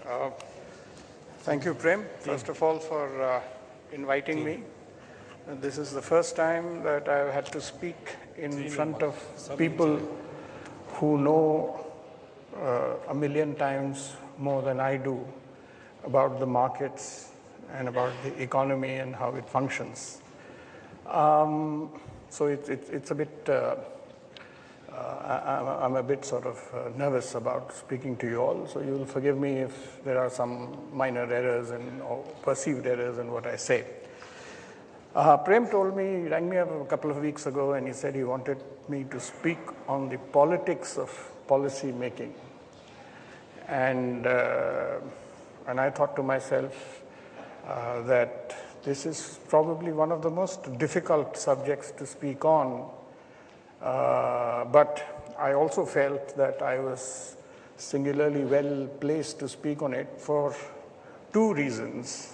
Uh, Thank you, Prem, first of all, for inviting me. This is the first time that I've had to speak in front of people who know a million times more than I do about the markets and about the economy and how it functions. So it's a bit, I'm a bit sort of nervous about speaking to you all, so you'll forgive me if there are some minor errors or perceived errors in what I say. Prem told me, he rang me up a couple of weeks ago and he said he wanted me to speak on the politics of policy making. And I thought to myself that this is probably one of the most difficult subjects to speak on, but I also felt that I was singularly well placed to speak on it for two reasons.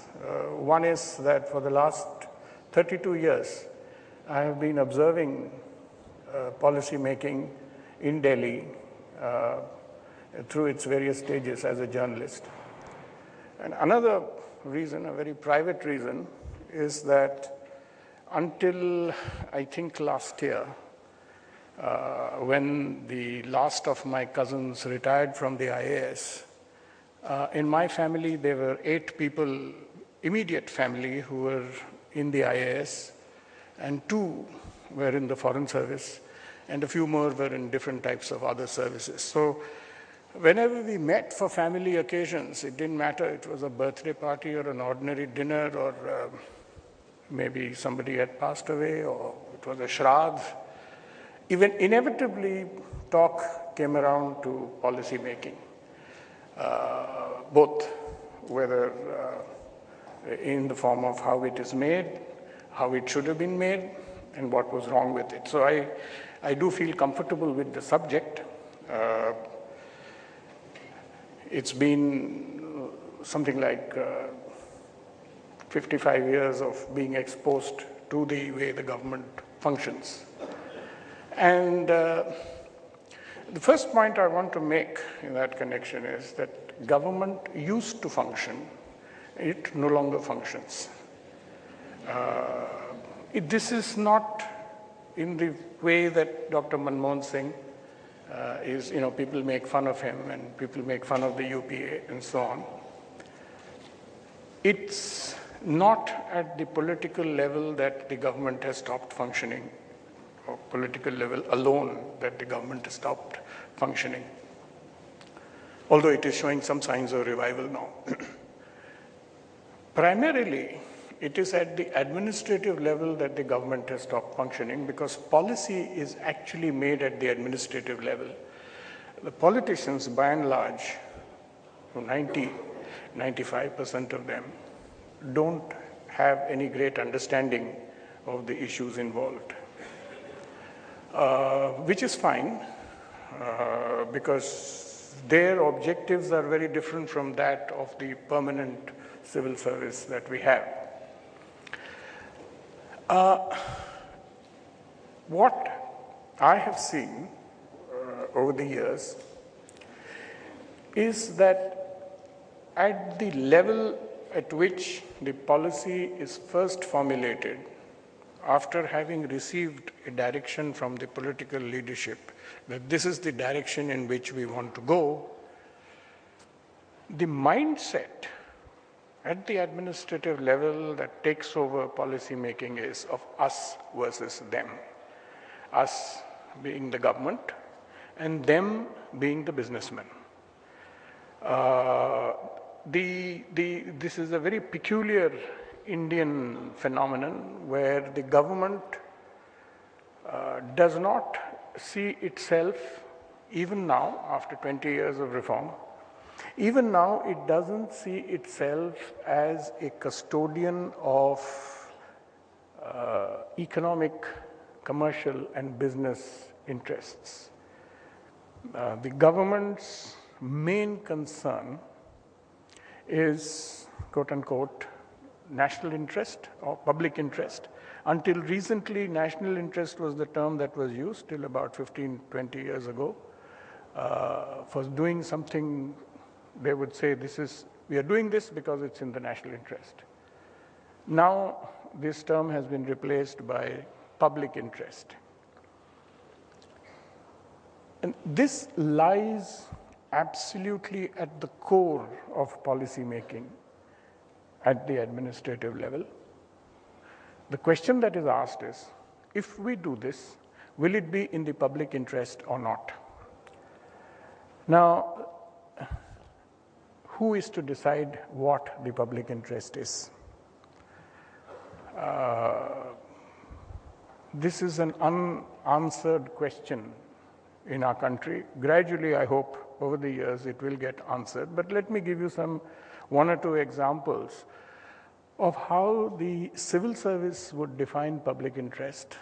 One is that for the last 32 years, I have been observing policy making in Delhi through its various stages as a journalist. And another reason, a very private reason, is that until I think last year, when the last of my cousins retired from the IAS, in my family there were 8 people, immediate family, who were in the IAS, and 2 were in the Foreign Service, and a few more were in different types of other services. So whenever we met for family occasions, it didn't matter, it was a birthday party or an ordinary dinner, or maybe somebody had passed away, or it was a shraddh, even inevitably talk came around to policy making, both whether in the form of how it is made, how it should have been made, and what was wrong with it. So I do feel comfortable with the subject. It's been something like 55 years of being exposed to the way the government functions. And the first point I want to make in that connection is that government used to function. It no longer functions. This is not in the way that Dr. Manmohan Singh is, people make fun of him and people make fun of the UPA and so on. It's not at the political level that the government has stopped functioning, or political level alone that the government has stopped functioning, although it is showing some signs of revival now. Primarily, it is at the administrative level that the government has stopped functioning, because policy is actually made at the administrative level. The politicians, by and large, 95% of them, don't have any great understanding of the issues involved, which is fine, because their objectives are very different from that of the permanent civil service that we have. What I have seen over the years is that at the level at which the policy is first formulated, after having received a direction from the political leadership that this is the direction in which we want to go, the mindset at the administrative level that takes over policy making is of us versus them. Us being the government and them being the businessmen. This is a very peculiar Indian phenomenon where the government does not see itself, even now after 20 years of reform, even now it doesn't see itself as a custodian of economic, commercial and business interests. The government's main concern is, quote unquote, national interest or public interest. Until recently, national interest was the term that was used till about 15, 20 years ago for doing something they would say we are doing this because it's in the national interest. Now, this term has been replaced by public interest. And this lies absolutely at the core of policy making at the administrative level. The question that is asked is, if we do this, will it be in the public interest or not? Now, who is to decide what the public interest is? This is an unanswered question in our country. Gradually, I hope, over the years, it will get answered. But let me give you one or two examples of how the civil service would define public interest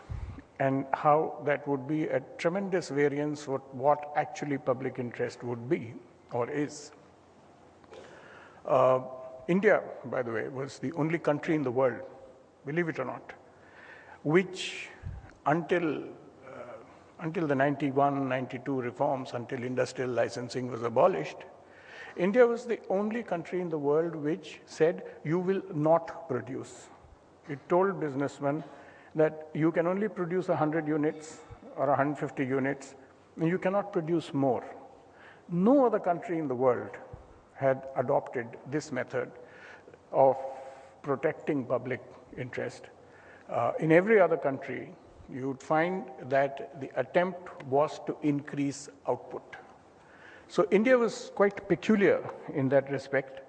and how that would be a tremendous variance with what actually public interest would be or is. India, by the way, was the only country in the world, believe it or not, which until the 91, 92 reforms, until industrial licensing was abolished, India was the only country in the world which said, you will not produce. It told businessmen that you can only produce 100 units or 150 units, and you cannot produce more. No other country in the world had adopted this method of protecting public interest. In every other country, you would find that the attempt was to increase output. So India was quite peculiar in that respect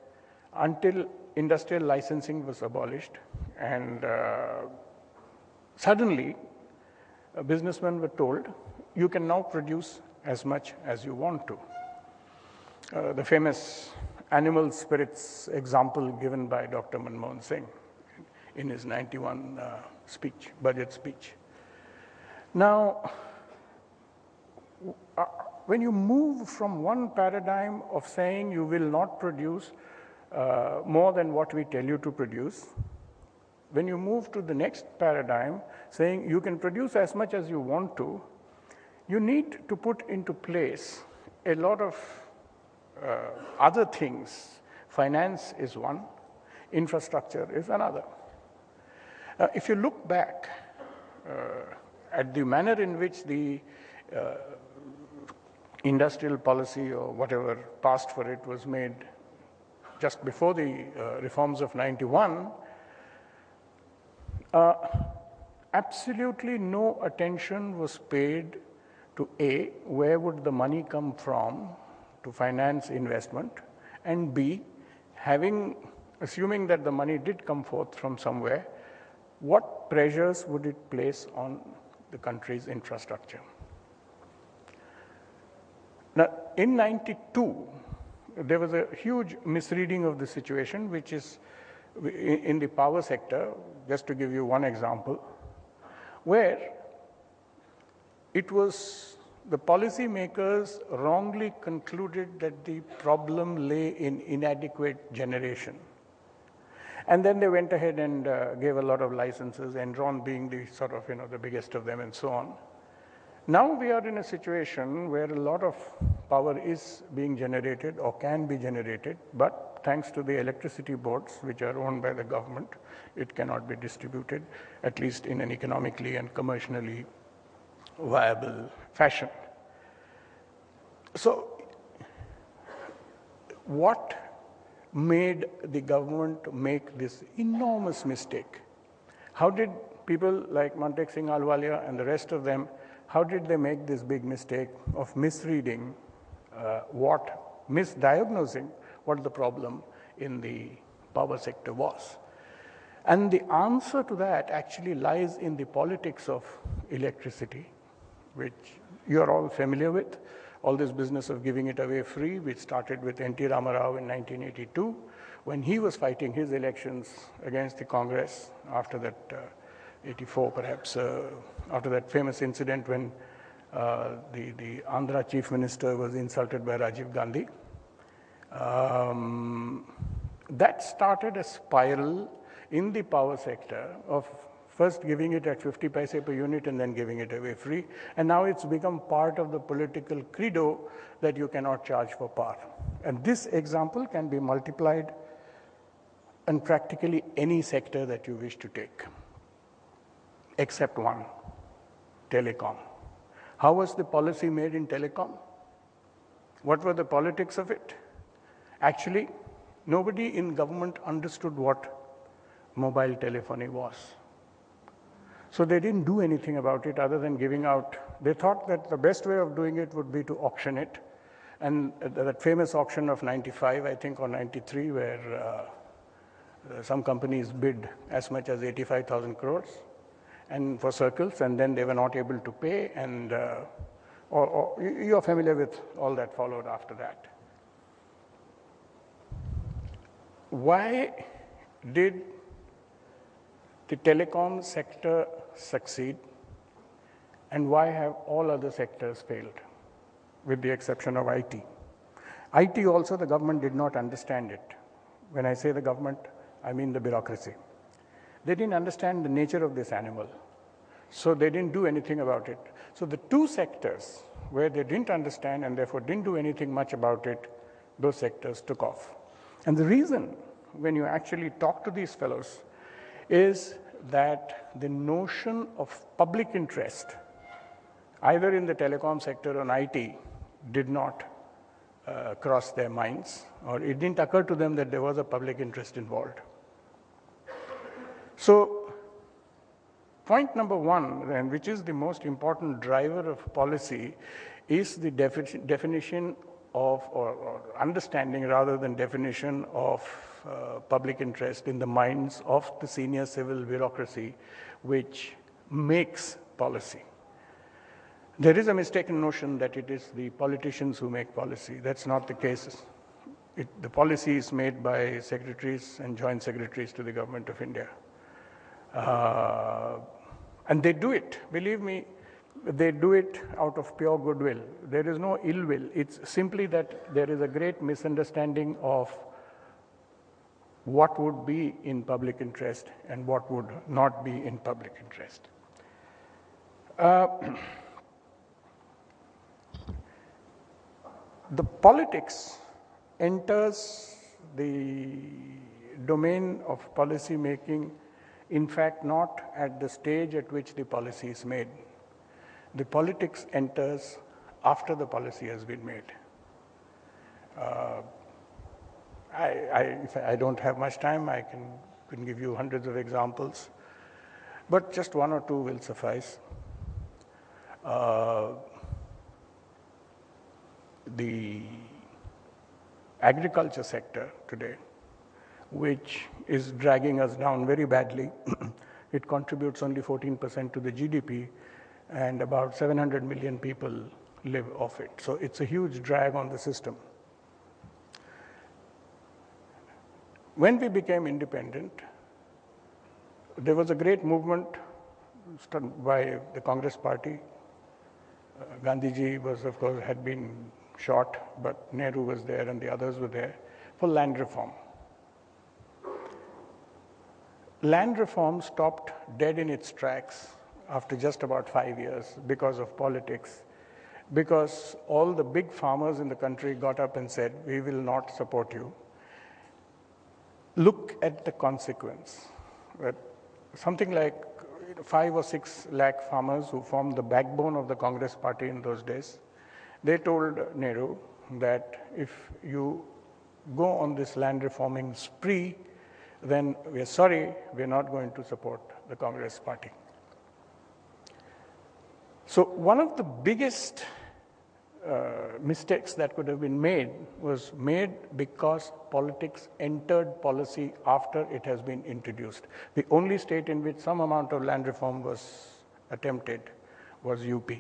until industrial licensing was abolished, and suddenly businessmen were told, you can now produce as much as you want to. The famous animal spirits example given by Dr. Manmohan Singh in his 91 budget speech. Now, when you move from one paradigm of saying you will not produce more than what we tell you to produce, when you move to the next paradigm saying you can produce as much as you want to, you need to put into place a lot of other things. Finance is one, infrastructure is another. If you look back at the manner in which the industrial policy or whatever passed for it was made just before the reforms of 91, absolutely no attention was paid to A, where would the money come from to finance investment, and B, assuming that the money did come forth from somewhere, what pressures would it place on the country's infrastructure? Now, in 92, there was a huge misreading of the situation, which is in the power sector, just to give you one example, where it was the policymakers wrongly concluded that the problem lay in inadequate generation. And then they went ahead and gave a lot of licenses, Enron being the sort of, the biggest of them and so on. Now we are in a situation where a lot of power is being generated or can be generated, but thanks to the electricity boards, which are owned by the government, it cannot be distributed, at least in an economically and commercially viable fashion. So what made the government make this enormous mistake? How did people like Mantek Singh Ahluwalia and the rest of them, how did they make this big mistake of misreading misdiagnosing what the problem in the power sector was? And the answer to that actually lies in the politics of electricity, which you're all familiar with. All this business of giving it away free, which started with N.T. Ramarao in 1982, when he was fighting his elections against the Congress after that, 84 perhaps, after that famous incident when the Andhra chief minister was insulted by Rajiv Gandhi. That started a spiral in the power sector of First giving it at 50 paise per unit and then giving it away free. And now it's become part of the political credo that you cannot charge for power. And this example can be multiplied in practically any sector that you wish to take, except one, telecom. How was the policy made in telecom? What were the politics of it? Actually, nobody in government understood what mobile telephony was. So they didn't do anything about it other than giving out. They thought that the best way of doing it would be to auction it. And that famous auction of 95, I think, or 93, where some companies bid as much as 85,000 crores and for circles, and then they were not able to pay, and you're familiar with all that followed after that. Why did the telecom sector succeed, and why have all other sectors failed, with the exception of IT? IT also, the government did not understand it. When I say the government, I mean the bureaucracy. They didn't understand the nature of this animal, so they didn't do anything about it. So the two sectors where they didn't understand and therefore didn't do anything much about it, those sectors took off. And the reason, when you actually talk to these fellows, is that the notion of public interest, either in the telecom sector or IT, did not cross their minds, or it didn't occur to them that there was a public interest involved. So, point number one, then, which is the most important driver of policy, is the definition of, or understanding rather than definition of public interest in the minds of the senior civil bureaucracy, which makes policy. There is a mistaken notion that it is the politicians who make policy. That's not the case. The policy is made by secretaries and joint secretaries to the Government of India. And they do it, believe me, they do it out of pure goodwill. There is no ill will. It's simply that there is a great misunderstanding of what would be in public interest and what would not be in public interest. The politics enters the domain of policy making, in fact, not at the stage at which the policy is made. The politics enters after the policy has been made. If I don't have much time, I can give you hundreds of examples, but just one or two will suffice. The agriculture sector today, which is dragging us down very badly, it contributes only 14% to the GDP, and about 700 million people live off it. So it's a huge drag on the system. When we became independent, there was a great movement started by the Congress party. Gandhiji was, of course, had been shot, but Nehru was there and the others were there, for land reform. Land reform stopped dead in its tracks after just about 5 years because of politics, because all the big farmers in the country got up and said, we will not support you. Look at the consequence. Something like 5 or 6 lakh farmers who formed the backbone of the Congress party in those days, they told Nehru that if you go on this land reforming spree, then we're sorry, we're not going to support the Congress party. So one of the biggest mistakes that could have been made was made because politics entered policy after it has been introduced. The only state in which some amount of land reform was attempted was UP.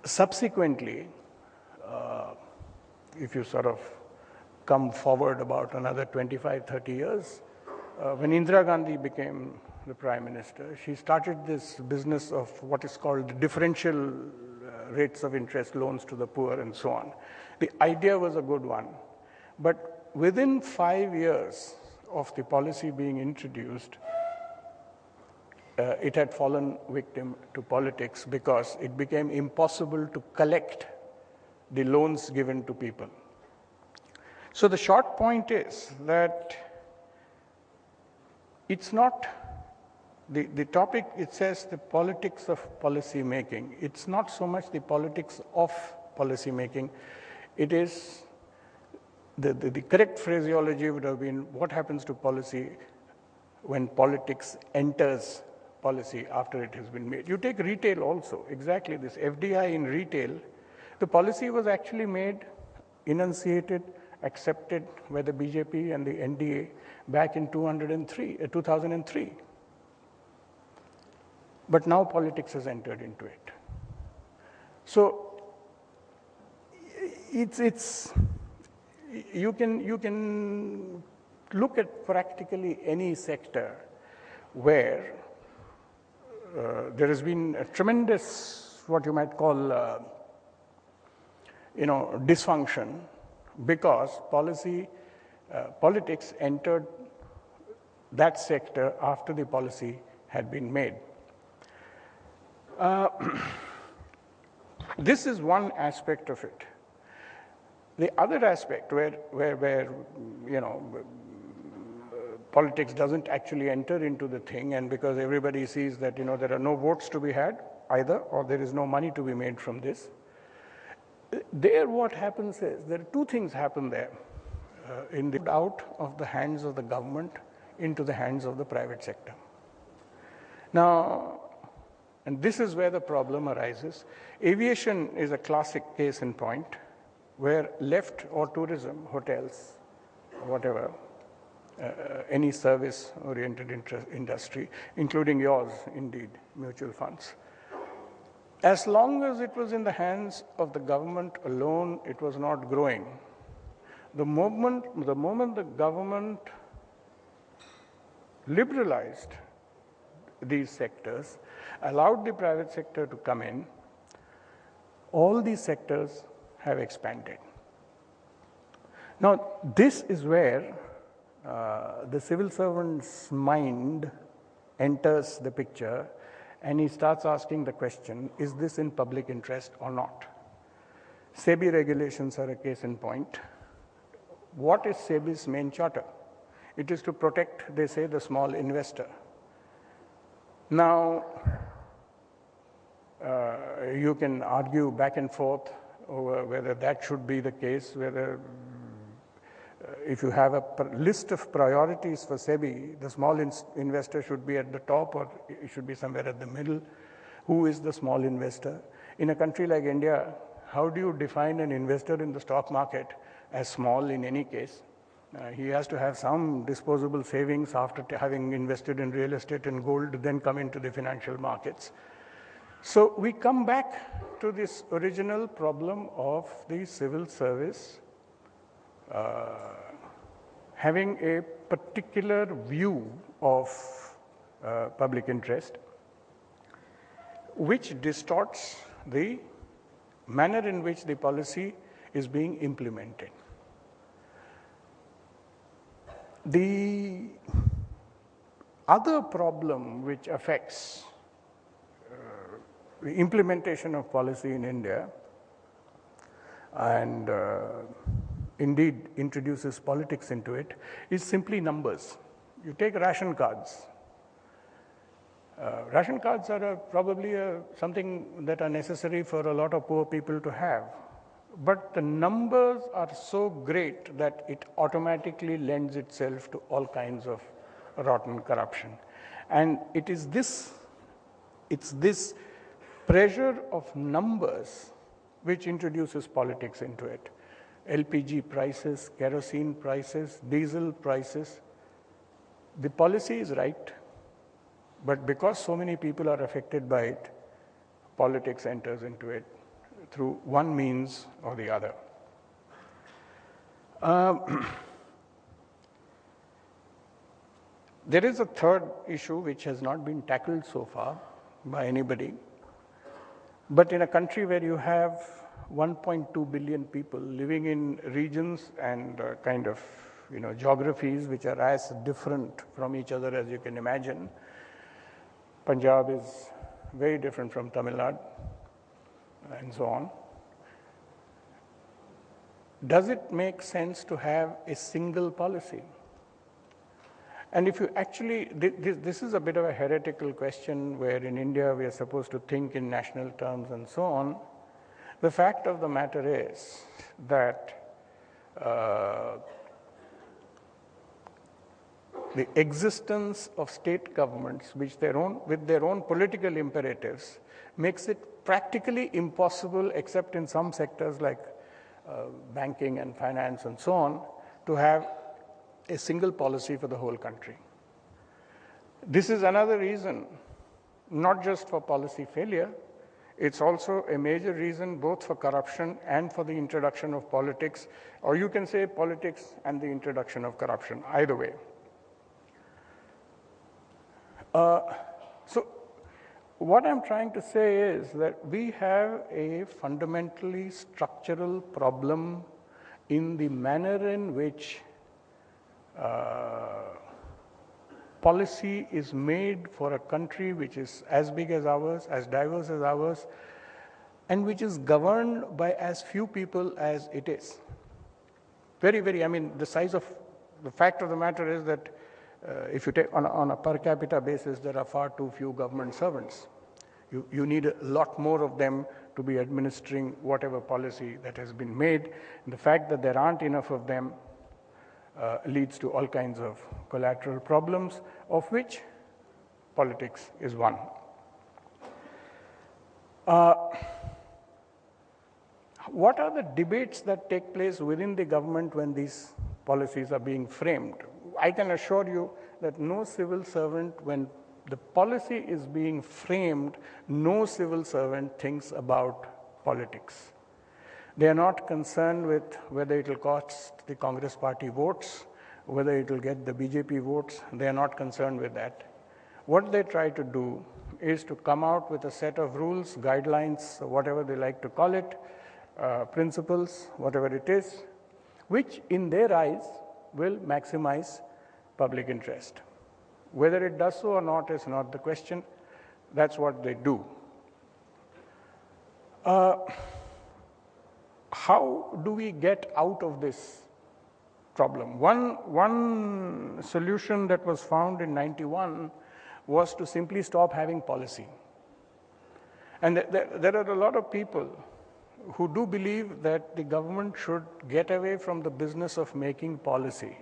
Subsequently, if you sort of come forward about another 25, 30 years, when Indira Gandhi became the Prime Minister, she started this business of what is called differential rates of interest loans to the poor and so on. The idea was a good one, but within 5 years of the policy being introduced, it had fallen victim to politics because it became impossible to collect the loans given to people. So the short point is that it's not the topic, it says the politics of policy making. It's not so much the politics of policy making. It is the correct phraseology would have been what happens to policy when politics enters policy after it has been made. You take retail also, exactly this FDI in retail. The policy was actually made, enunciated, accepted by the BJP and the NDA back in 2003. But now politics has entered into it. So you can look at practically any sector where there has been a tremendous, what you might call, dysfunction because politics entered that sector after the policy had been made. This is one aspect of it. The other aspect where politics doesn't actually enter into the thing, and because everybody sees that there are no votes to be had either, or there is no money to be made from this. There, what happens is there are two things happen there: out of the hands of the government into the hands of the private sector. Now, and this is where the problem arises. Aviation is a classic case in point, where left or tourism, hotels, whatever, any service-oriented industry, including yours, indeed, mutual funds. As long as it was in the hands of the government alone, it was not growing. The moment the government liberalized these sectors, allowed the private sector to come in, all these sectors have expanded. Now, this is where the civil servant's mind enters the picture, and he starts asking the question, is this in public interest or not? SEBI regulations are a case in point. What is SEBI's main charter? It is to protect, they say, the small investor. Now, you can argue back and forth over whether that should be the case, whether if you have a list of priorities for SEBI, the small investor should be at the top or it should be somewhere at the middle. Who is the small investor? In a country like India, how do you define an investor in the stock market as small in any case? He has to have some disposable savings after having invested in real estate and gold to then come into the financial markets. So we come back to this original problem of the civil service having a particular view of public interest, which distorts the manner in which the policy is being implemented. The other problem which affects the implementation of policy in India and indeed introduces politics into it is simply numbers. You take ration cards. Ration cards are probably something that are necessary for a lot of poor people to have. But the numbers are so great that it automatically lends itself to all kinds of rotten corruption. And it's this pressure of numbers which introduces politics into it. LPG prices, kerosene prices, diesel prices. The policy is right, but because so many people are affected by it, politics enters into it through one means or the other. There is a third issue which has not been tackled so far by anybody, but in a country where you have 1.2 billion people living in regions and geographies which are as different from each other as you can imagine, Punjab is very different from Tamil Nadu, and so on. Does it make sense to have a single policy? And if you actually, this is a bit of a heretical question where in India we are supposed to think in national terms and so on. The fact of the matter is that the existence of state governments with their own political imperatives makes it practically impossible, except in some sectors like banking and finance and so on, to have a single policy for the whole country. This is another reason, not just for policy failure, it's also a major reason both for corruption and for the introduction of politics, or you can say politics and the introduction of corruption, either way. So what I'm trying to say is that we have a fundamentally structural problem in the manner in which policy is made for a country which is as big as ours, as diverse as ours, and which is governed by as few people as it is. I mean, the fact of the matter is that if you take on a per capita basis, there are far too few government servants. You need a lot more of them to be administering whatever policy that has been made. And the fact that there aren't enough of them leads to all kinds of collateral problems, of which politics is one. What are the debates that take place within the government when these policies are being framed? I can assure you that no civil servant, when the policy is being framed, no civil servant thinks about politics. They are not concerned with whether it will cost the Congress party votes, whether it will get the BJP votes. They are not concerned with that. What they try to do is to come out with a set of rules, guidelines, whatever they like to call it, principles, whatever it is, which in their eyes will maximize public interest. Whether it does so or not is not the question. That's what they do. How do we get out of this problem? One solution that was found in 91 was to simply stop having policy. And there are a lot of people who do believe that the government should get away from the business of making policy.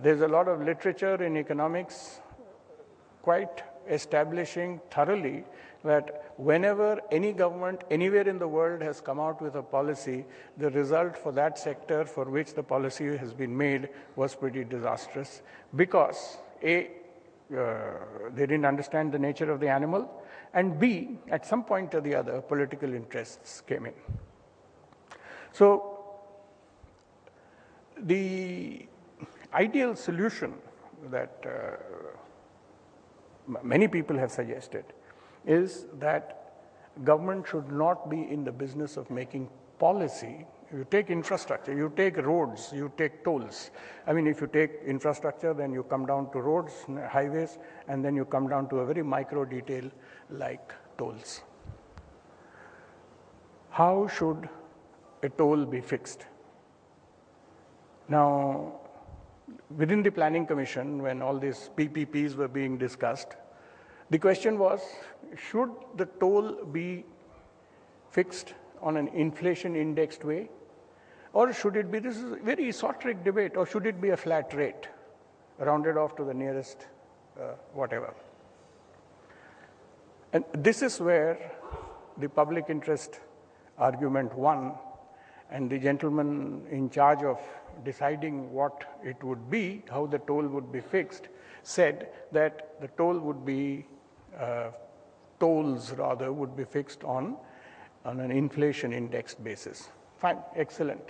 There's a lot of literature in economics quite establishing thoroughly that whenever any government anywhere in the world has come out with a policy, the result for that sector for which the policy has been made was pretty disastrous because A, they didn't understand the nature of the animal, and B, at some point or the other, political interests came in. So the ideal solution that many people have suggested is that government should not be in the business of making policy. You take infrastructure, you take roads, you take tolls. I mean, if you take infrastructure, then you come down to roads, highways, and then you come down to a very micro detail like tolls. How should a toll be fixed? Now, within the Planning Commission, when all these PPPs were being discussed, the question was, should the toll be fixed on an inflation-indexed way? Or should it be, this is a very esoteric debate, or should it be a flat rate, rounded off to the nearest whatever? And this is where the public interest argument won, and the gentleman in charge of deciding what it would be, how the toll would be fixed, said that the toll would be, tolls rather, would be fixed on an inflation indexed basis. Fine, excellent.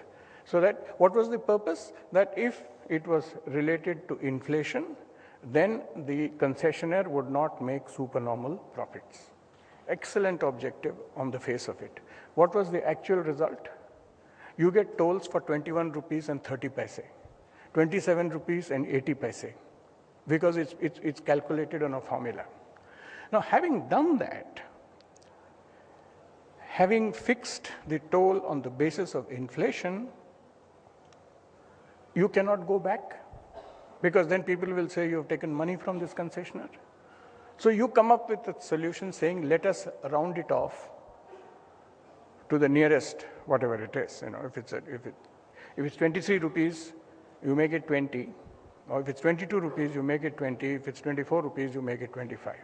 So that, what was the purpose? That if it was related to inflation, then the concessionaire would not make supernormal profits. Excellent objective on the face of it. What was the actual result? You get tolls for 21 rupees and 30 paise, 27 rupees and 80 paise, because it's calculated on a formula. Now, having done that, having fixed the toll on the basis of inflation, you cannot go back, because then people will say you have taken money from this concessionaire. So you come up with a solution saying, let us round it off to the nearest whatever it is. You know, if it's 23 rupees, you make it 20, or if it's 22 rupees, you make it 20. If it's 24 rupees, you make it 25.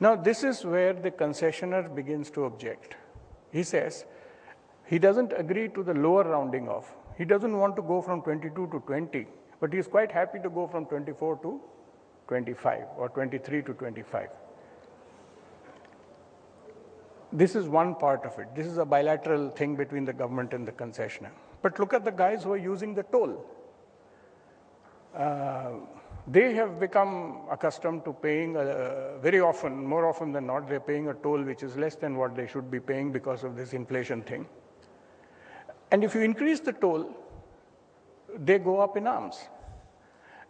Now, this is where the concessionaire begins to object. He says he doesn't agree to the lower rounding off. He doesn't want to go from 22 to 20, but he's quite happy to go from 24 to 25 or 23 to 25. This is one part of it. This is a bilateral thing between the government and the concessionaire. But look at the guys who are using the toll. They have become accustomed to paying very often, more often than not, they're paying a toll which is less than what they should be paying because of this inflation thing. And if you increase the toll, they go up in arms.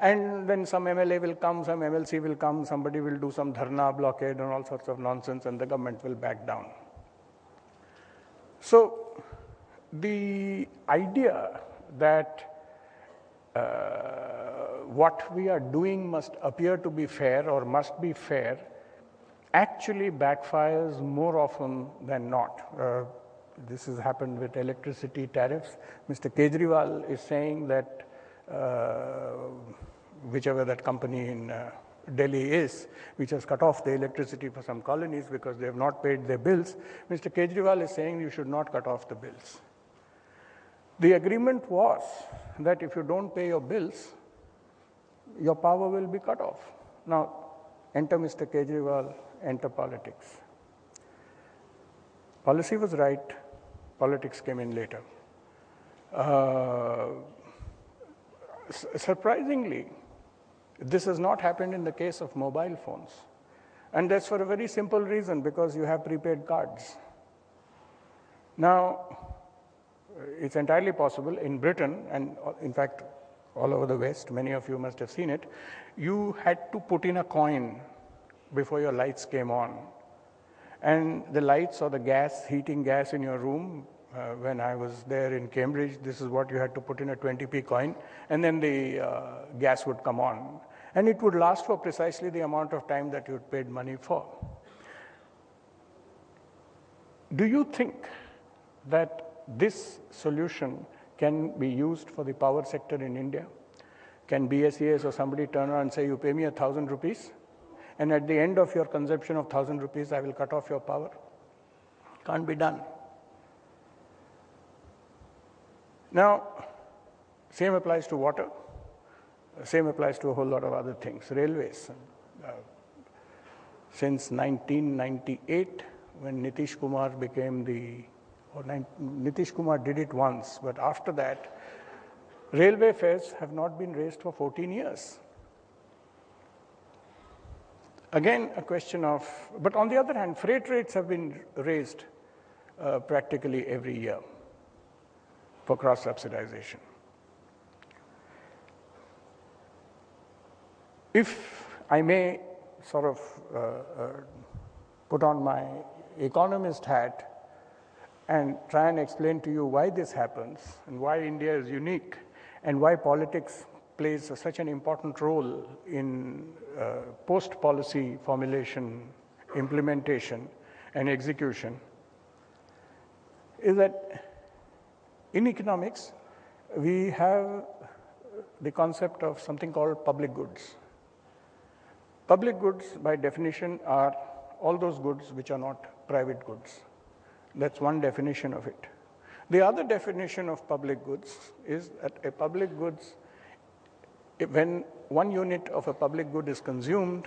And then some MLA will come, some MLC will come, somebody will do some dharna, blockade, and all sorts of nonsense, and the government will back down. So the idea that what we are doing must appear to be fair or must be fair actually backfires more often than not. This has happened with electricity tariffs. Mr. Kejriwal is saying that whichever that company in Delhi is, which has cut off the electricity for some colonies because they have not paid their bills, Mr. Kejriwal is saying you should not cut off the bills. The agreement was that if you don't pay your bills, your power will be cut off. Now, enter Mr. Kejriwal, enter politics. Policy was right, politics came in later. Surprisingly, this has not happened in the case of mobile phones. And that's for a very simple reason, because you have prepaid cards. Now, it's entirely possible in Britain, and in fact, all over the West, many of you must have seen it, you had to put in a coin before your lights came on. And the lights or the gas, heating gas in your room, when I was there in Cambridge, this is what you had to put in, a 20p coin, and then the gas would come on. And it would last for precisely the amount of time that you had paid money for. Do you think that this solution can be used for the power sector in India? Can BSES or somebody turn around and say, you pay me 1,000 rupees, and at the end of your consumption of 1,000 rupees, I will cut off your power? Can't be done. Now, same applies to water. Same applies to a whole lot of other things. Railways. Since 1998, when Nitish Kumar became Nitish Kumar did it once, but after that, railway fares have not been raised for 14 years. Again, a question of, but on the other hand, freight rates have been raised practically every year for cross-subsidization. If I may sort of put on my economist hat and try and explain to you why this happens and why India is unique and why politics plays such an important role in post-policy formulation, implementation, and execution, is that in economics, we have the concept of something called public goods. Public goods, by definition, are all those goods which are not private goods. That's one definition of it. The other definition of public goods is that a public goods, when one unit of a public good is consumed,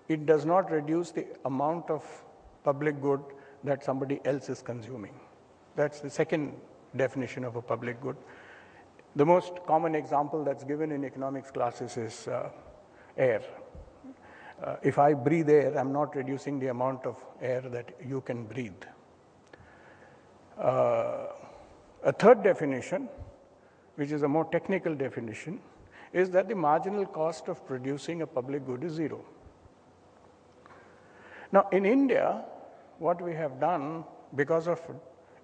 it does not reduce the amount of public good that somebody else is consuming. That's the second definition of a public good. The most common example that's given in economics classes is air. If I breathe air, I'm not reducing the amount of air that you can breathe. A third definition, which is a more technical definition, is that the marginal cost of producing a public good is zero. Now, in India, what we have done because of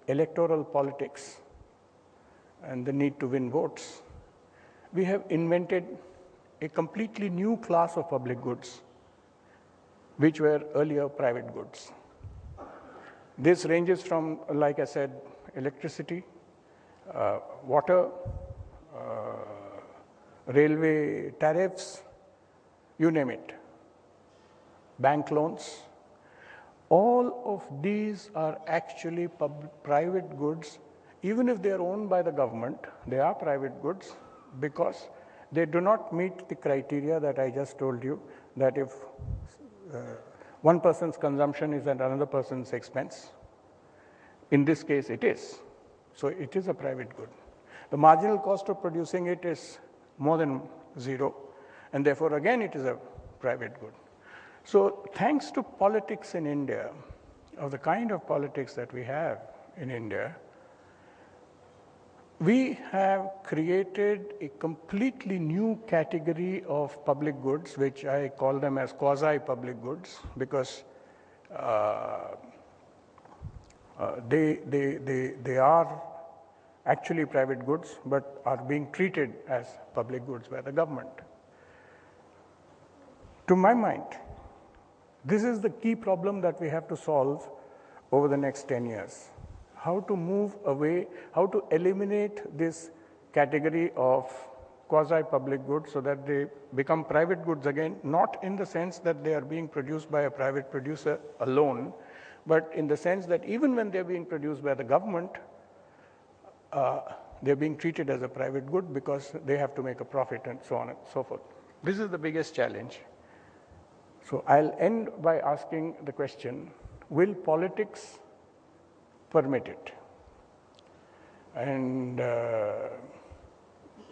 electoral politics and the need to win votes, we have invented a completely new class of public goods, which were earlier private goods. This ranges from, like I said, electricity, water, railway tariffs, you name it, bank loans. All of these are actually private goods. Even if they are owned by the government, they are private goods because they do not meet the criteria that I just told you, that if one person's consumption is at another person's expense. In this case, it is. So it is a private good. The marginal cost of producing it is more than zero, and therefore, again, it is a private good. So thanks to politics in India, of the kind of politics that we have in India, we have created a completely new category of public goods, which I call them as quasi-public goods, because they are actually private goods, but are being treated as public goods by the government. To my mind, this is the key problem that we have to solve over the next 10 years. How to move away, how to eliminate this category of quasi-public goods so that they become private goods again, not in the sense that they are being produced by a private producer alone, but in the sense that even when they're being produced by the government, they're being treated as a private good because they have to make a profit and so on and so forth. This is the biggest challenge. So I'll end by asking the question, will politics permit it? And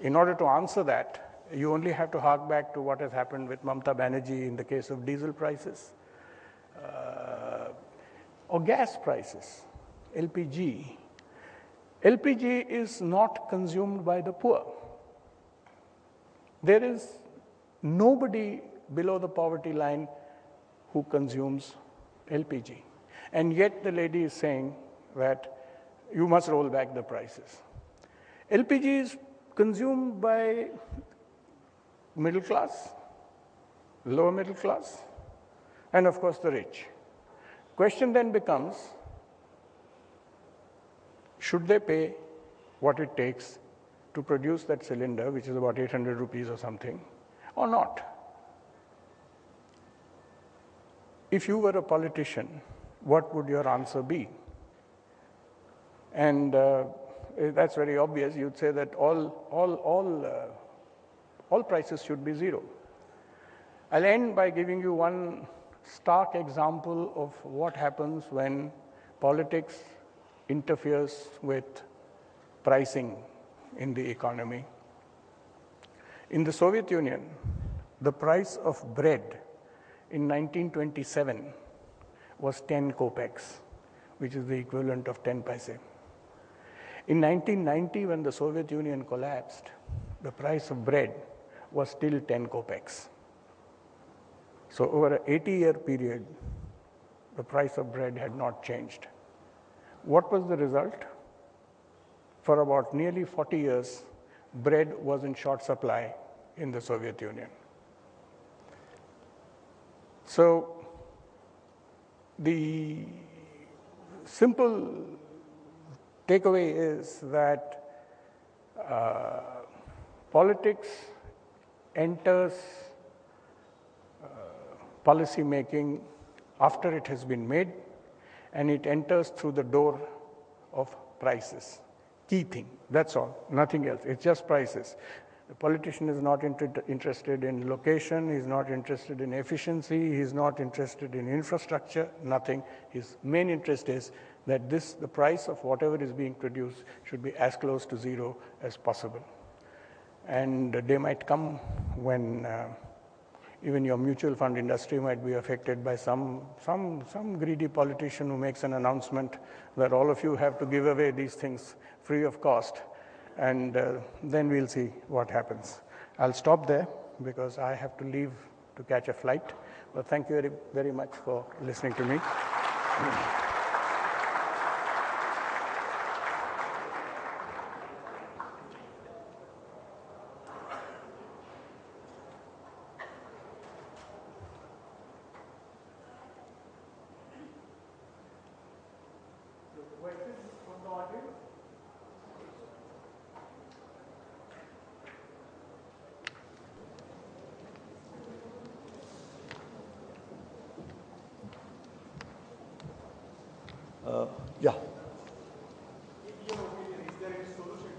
in order to answer that, you only have to hark back to what has happened with Mamata Banerjee in the case of diesel prices or gas prices, LPG. LPG is not consumed by the poor. There is nobody below the poverty line who consumes LPG. And yet the lady is saying that you must roll back the prices. LPG is consumed by middle class, lower middle class, and of course the rich. Question then becomes, should they pay what it takes to produce that cylinder, which is about 800 rupees or something, or not? If you were a politician, what would your answer be? And that's very obvious. You'd say that all prices should be zero. I'll end by giving you one stark example of what happens when politics interferes with pricing in the economy. In the Soviet Union, the price of bread in 1927 was 10 kopecks, which is the equivalent of 10 paise. In 1990, when the Soviet Union collapsed, the price of bread was still 10 kopecks. So over an 80-year period, the price of bread had not changed. What was the result? For about nearly 40 years, bread was in short supply in the Soviet Union. So the simple takeaway is that politics enters policy making after it has been made, and it enters through the door of prices. Key thing, that's all, nothing else, it's just prices. The politician is not interested in location, he's not interested in efficiency, he's not interested in infrastructure, nothing. His main interest is that the price of whatever is being produced should be as close to zero as possible. And the day might come when even your mutual fund industry might be affected by some greedy politician who makes an announcement that all of you have to give away these things free of cost. And then we'll see what happens. I'll stop there because I have to leave to catch a flight. But thank you very, very much for listening to me. Yeah. In your opinion, is there any solution?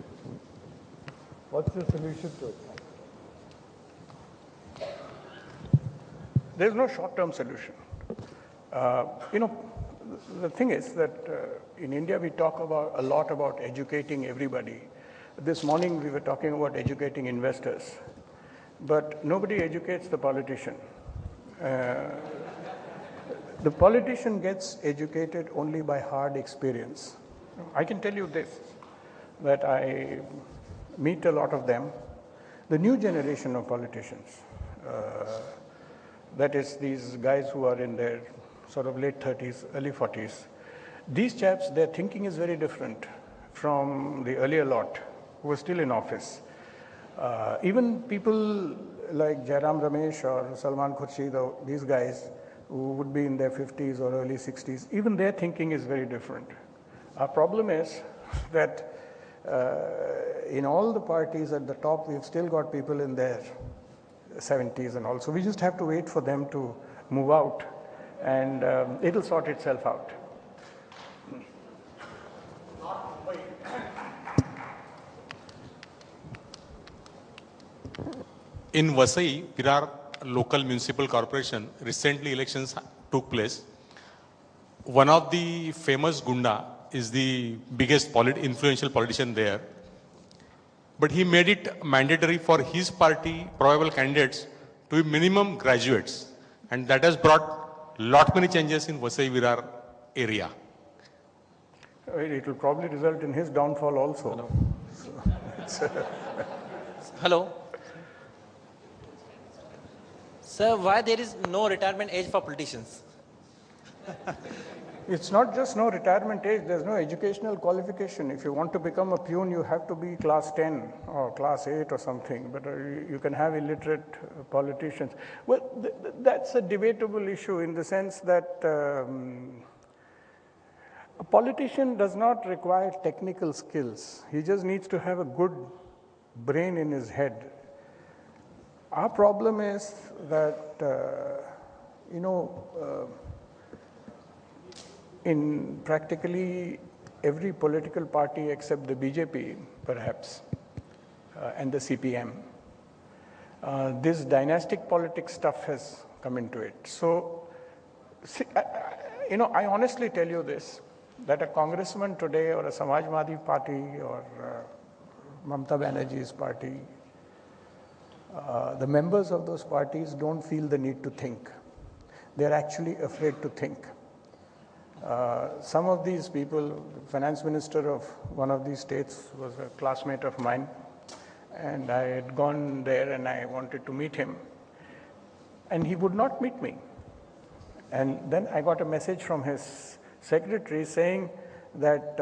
What's the solution to it? There's no short-term solution. The thing is that in India we talk a lot about educating everybody. This morning we were talking about educating investors, but nobody educates the politician. The politician gets educated only by hard experience. I can tell you this, that I meet a lot of them. The new generation of politicians, that is these guys who are in their sort of late 30s, early 40s, these chaps, their thinking is very different from the earlier lot who were still in office. Even people like Jairam Ramesh or Salman Khurshid, or these guys who would be in their 50s or early 60s, even their thinking is very different. Our problem is that in all the parties at the top, we've still got people in their 70s and all. So we just have to wait for them to move out, and it'll sort itself out. In Vasai, Virar local municipal corporation, recently elections took place. One of the famous Gunda is the biggest influential politician there. But he made it mandatory for his party probable candidates to be minimum graduates. And that has brought many changes in Vasai Virar area. It will probably result in his downfall also. Hello. So, hello. Sir, why there is no retirement age for politicians? It's not just no retirement age, there's no educational qualification. If you want to become a peon, you have to be class 10 or class 8 or something, but you can have illiterate politicians. Well, that's a debatable issue in the sense that a politician does not require technical skills. He just needs to have a good brain in his head. Our problem is that, in practically every political party except the BJP, perhaps, and the CPM, this dynastic politics stuff has come into it. So, I honestly tell you this, that a congressman today or a Samajwadi party or Mamata Banerjee's party, the members of those parties don't feel the need to think. They're actually afraid to think. Some of these people, finance minister of one of these states was a classmate of mine, and I had gone there and I wanted to meet him, and he would not meet me. And then I got a message from his secretary saying that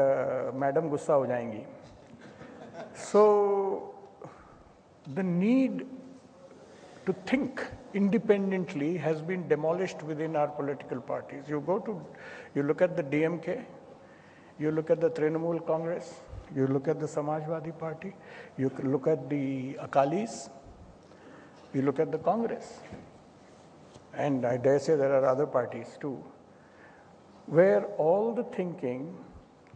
Madam gussa ho jayenge. So the need to think independently has been demolished within our political parties. You look at the DMK, you look at the Trinamool Congress, you look at the Samajwadi Party, you look at the Akalis, you look at the Congress, and I dare say there are other parties too, where all the thinking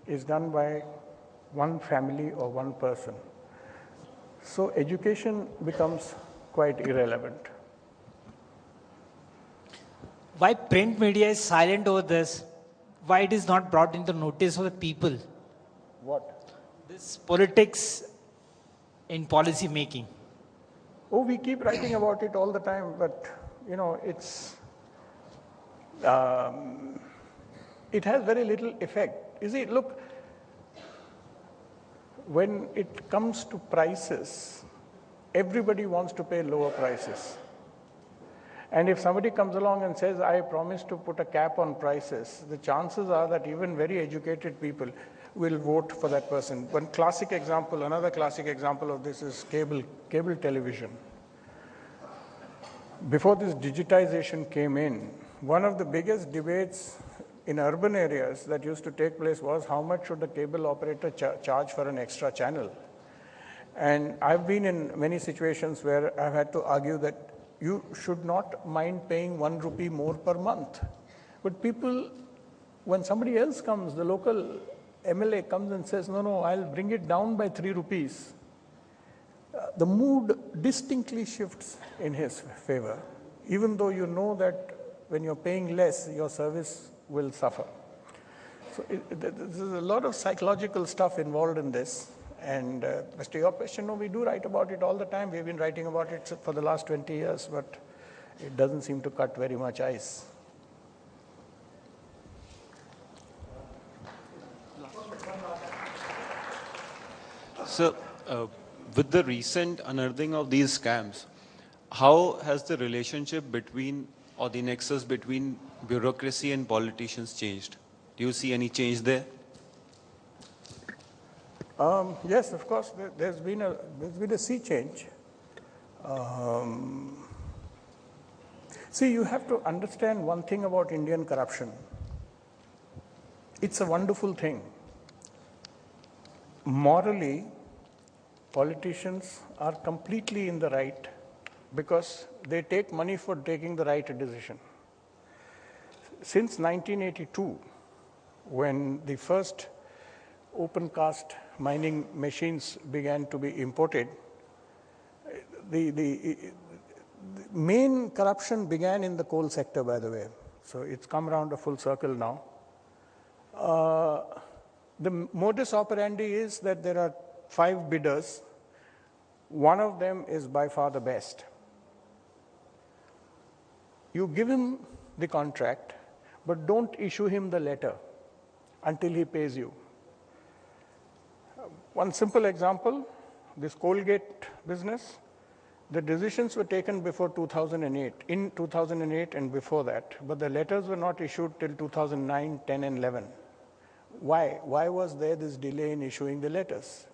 is done by one family or one person. So education becomes quite irrelevant. Why print media is silent over this? Why it is not brought into notice of the people? What? This politics in policy making. Oh, we keep writing about it all the time, but it has very little effect. You see, look, when it comes to prices, everybody wants to pay lower prices. And if somebody comes along and says, I promise to put a cap on prices, the chances are that even very educated people will vote for that person. One classic example, another classic example of this is cable television. Before this digitization came in, one of the biggest debates in urban areas that used to take place was how much should the cable operator charge for an extra channel. And I've been in many situations where I've had to argue that you should not mind paying 1 rupee more per month. But people, when somebody else comes, the local MLA comes and says, no, I'll bring it down by 3 rupees. The mood distinctly shifts in his favor, even though you know that when you're paying less, your service will suffer. So there's a lot of psychological stuff involved in this. And as to your question, no, we do write about it all the time. We've been writing about it for the last 20 years, but it doesn't seem to cut very much ice. So, with the recent unearthing of these scams, how has the relationship between, or the nexus between bureaucracy and politicians changed? Do you see any change there? Yes, of course, there's been a sea change. See, you have to understand one thing about Indian corruption. It's a wonderful thing. Morally, politicians are completely in the right because they take money for taking the right decision. Since 1982, when the first open cast mining machines began to be imported, the main corruption began in the coal sector, by the way. So it's come around a full circle now. The modus operandi is that there are 5 bidders. One of them is by far the best. You give him the contract, but don't issue him the letter until he pays you. One simple example, this Colgate business, the decisions were taken before 2008, in 2008 and before that, but the letters were not issued till 2009, 10 and 11. Why? Why was there this delay in issuing the letters?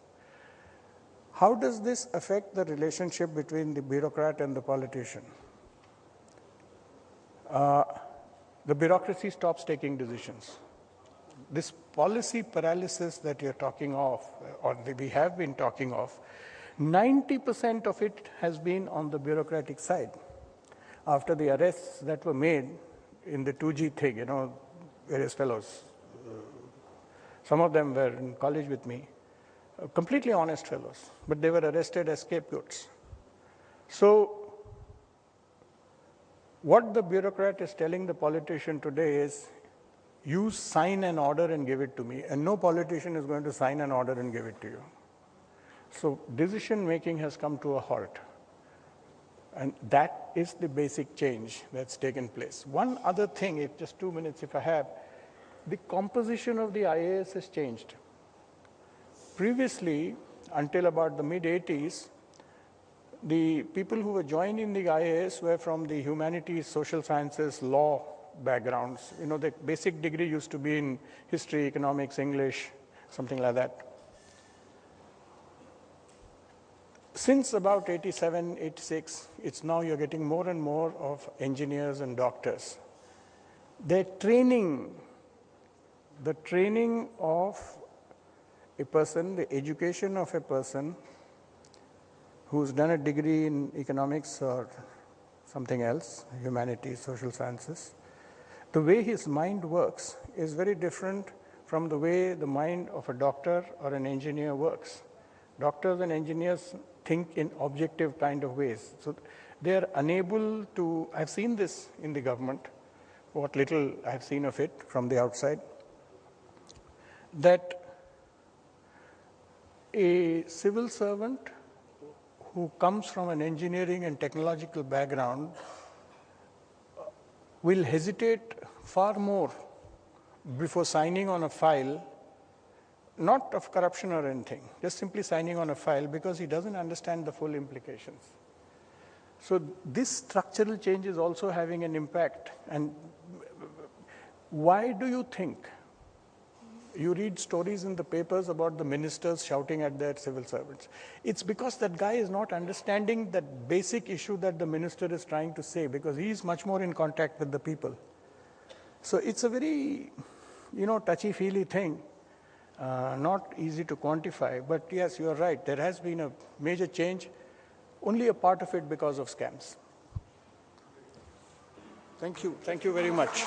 How does this affect the relationship between the bureaucrat and the politician? The bureaucracy stops taking decisions. This policy paralysis that you're talking of, or we have been talking of, 90% of it has been on the bureaucratic side. After the arrests that were made in the 2G thing, various fellows, some of them were in college with me, completely honest fellows, but they were arrested as scapegoats. So what the bureaucrat is telling the politician today is, you sign an order and give it to me, and no politician is going to sign an order and give it to you. So decision making has come to a halt. And that is the basic change that's taken place. One other thing, just 2 minutes if I have, the composition of the IAS has changed. Previously, until about the mid-80s, the people who were joining the IAS were from the humanities, social sciences, law backgrounds. The basic degree used to be in history, economics, English, something like that. Since about 87, 86, it's now you're getting more and more of engineers and doctors. Their training, the training of a person, the education of a person who's done a degree in economics or something else, humanities, social sciences, the way his mind works is very different from the way the mind of a doctor or an engineer works. Doctors and engineers think in objective kind of ways. So they are unable to, I've seen this in the government, what little I've seen of it from the outside, that a civil servant who comes from an engineering and technological background will hesitate far more before signing on a file, not of corruption or anything, just simply signing on a file because he doesn't understand the full implications. So this structural change is also having an impact. And why do you think you read stories in the papers about the ministers shouting at their civil servants? It's because that guy is not understanding that basic issue that the minister is trying to say, because he is much more in contact with the people. So it's a very, touchy-feely thing, not easy to quantify. But yes, you are right. There has been a major change, only a part of it because of scams. Thank you. Thank you very much.